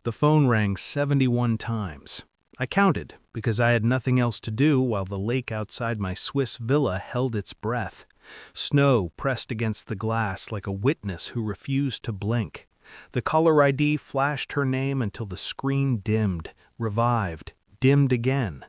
The phone rang 71 times. I counted because I had nothing else to do while the lake outside my Swiss villa held its breath. Snow pressed against the glass like a witness who refused to blink. The caller ID flashed her name until the screen dimmed, revived, dimmed again.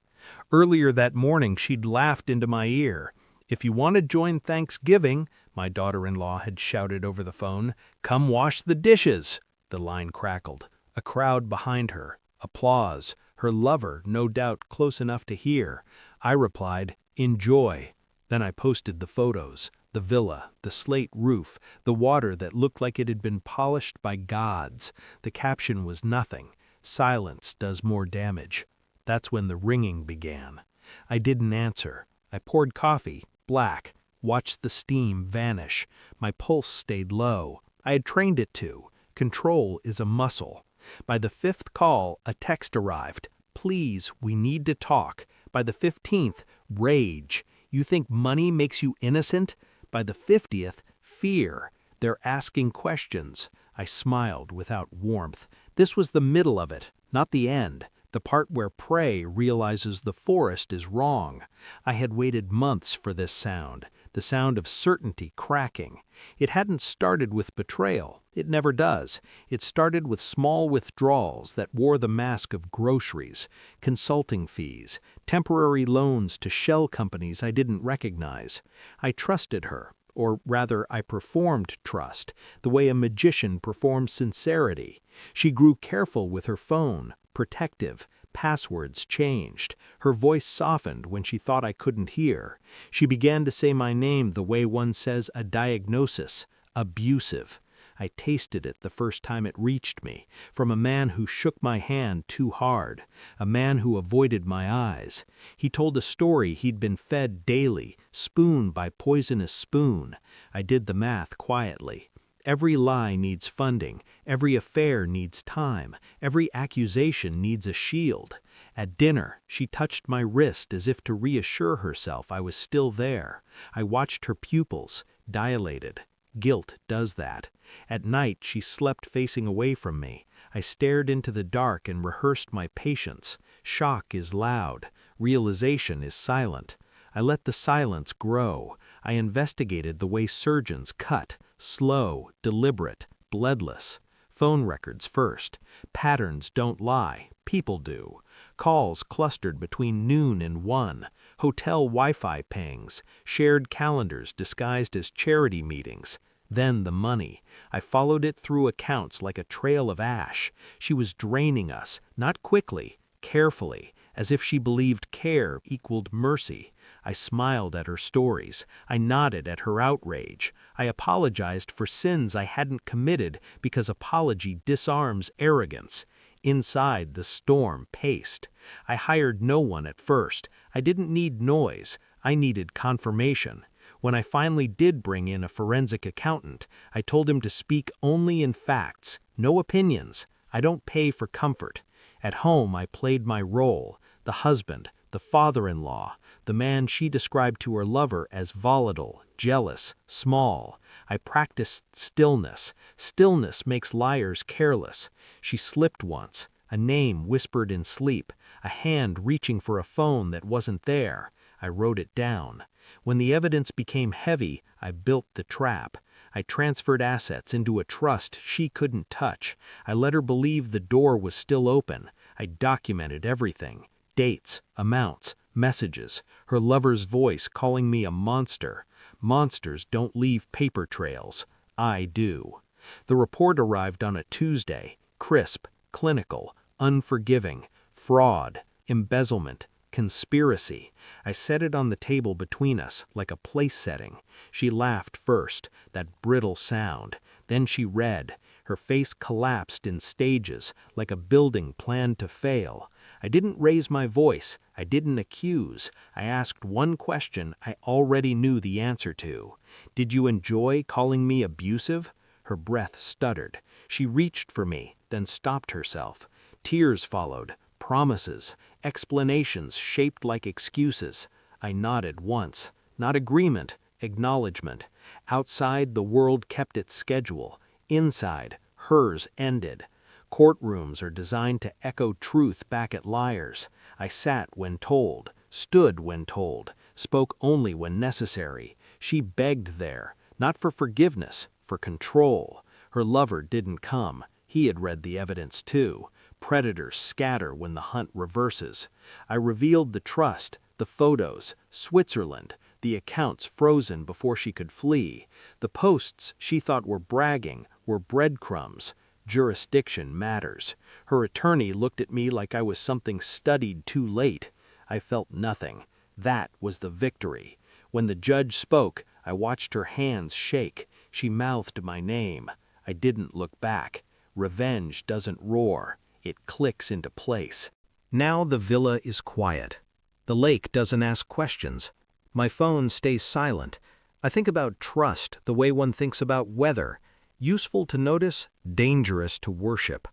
Earlier that morning she'd laughed into my ear. "If you want to join Thanksgiving," my daughter-in-law had shouted over the phone, "come wash the dishes." The line crackled. A crowd behind her. Applause. Her lover, no doubt, close enough to hear. I replied, "Enjoy." Then I posted the photos. The villa, the slate roof, the water that looked like it had been polished by gods. The caption was nothing. Silence does more damage. That's when the ringing began. I didn't answer. I poured coffee, black, watched the steam vanish. My pulse stayed low. I had trained it to. Control is a muscle. By the 5th call, a text arrived. "Please, we need to talk." By the 15th, rage. "You think money makes you innocent?" By the 50th, fear. "They're asking questions." I smiled without warmth. This was the middle of it, not the end. The part where prey realizes the forest is wrong. I had waited months for this sound, the sound of certainty cracking. It hadn't started with betrayal. It never does. It started with small withdrawals that wore the mask of groceries, consulting fees, temporary loans to shell companies I didn't recognize. I trusted her, or rather I performed trust, the way a magician performs sincerity. She grew careful with her phone, protective. Passwords changed. Her voice softened when she thought I couldn't hear. She began to say my name the way one says a diagnosis, abusive. I tasted it the first time it reached me, from a man who shook my hand too hard, a man who avoided my eyes. He told a story he'd been fed daily, spoon by poisonous spoon. I did the math quietly. Every lie needs funding, every affair needs time, every accusation needs a shield. At dinner, she touched my wrist as if to reassure herself I was still there. I watched her pupils, dilated. Guilt does that. At night, she slept facing away from me. I stared into the dark and rehearsed my patience. Shock is loud. Realization is silent. I let the silence grow. I investigated the way surgeons cut. Slow, deliberate, bloodless. Phone records first. Patterns don't lie. People do. Calls clustered between noon and 1. Hotel Wi-Fi pings. Shared calendars disguised as charity meetings. Then the money. I followed it through accounts like a trail of ash. She was draining us, not quickly, carefully, as if she believed care equaled mercy. I smiled at her stories. I nodded at her outrage. I apologized for sins I hadn't committed because apology disarms arrogance. Inside, the storm paced. I hired no one at first. I didn't need noise. I needed confirmation. When I finally did bring in a forensic accountant, I told him to speak only in facts, no opinions. I don't pay for comfort. At home, I played my role, the husband, the father-in-law, the man she described to her lover as volatile, jealous, small. I practiced stillness. Stillness makes liars careless. She slipped once, a name whispered in sleep, a hand reaching for a phone that wasn't there. I wrote it down. When the evidence became heavy, I built the trap. I transferred assets into a trust she couldn't touch. I let her believe the door was still open. I documented everything. Dates, amounts, messages, her lover's voice calling me a monster. Monsters don't leave paper trails. I do. The report arrived on a Tuesday. Crisp, clinical, unforgiving, fraud, embezzlement, conspiracy. I set it on the table between us, like a place setting. She laughed first, that brittle sound. Then she read. Her face collapsed in stages, like a building planned to fail. I didn't raise my voice. I didn't accuse. I asked one question I already knew the answer to. "Did you enjoy calling me abusive?" Her breath stuttered. She reached for me, then stopped herself. Tears followed. Promises, explanations shaped like excuses. I nodded once. Not agreement, acknowledgement. Outside, the world kept its schedule. Inside, hers ended. Courtrooms are designed to echo truth back at liars. I sat when told, stood when told, spoke only when necessary. She begged there, not for forgiveness, for control. Her lover didn't come. He had read the evidence too. Predators scatter when the hunt reverses. I revealed the trust, the photos, Switzerland, the accounts frozen before she could flee. The posts she thought were bragging were breadcrumbs. Jurisdiction matters. Her attorney looked at me like I was something studied too late. I felt nothing. That was the victory. When the judge spoke, I watched her hands shake. She mouthed my name. I didn't look back. Revenge doesn't roar. It clicks into place. Now the villa is quiet. The lake doesn't ask questions. My phone stays silent. I think about trust the way one thinks about weather. Useful to notice, dangerous to worship.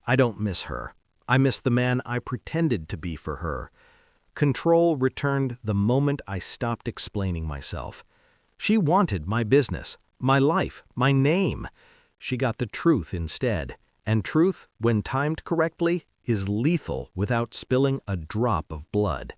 I don't miss her. I miss the man I pretended to be for her. Control returned the moment I stopped explaining myself. She wanted my business, my life, my name. She got the truth instead. And truth, when timed correctly, is lethal without spilling a drop of blood.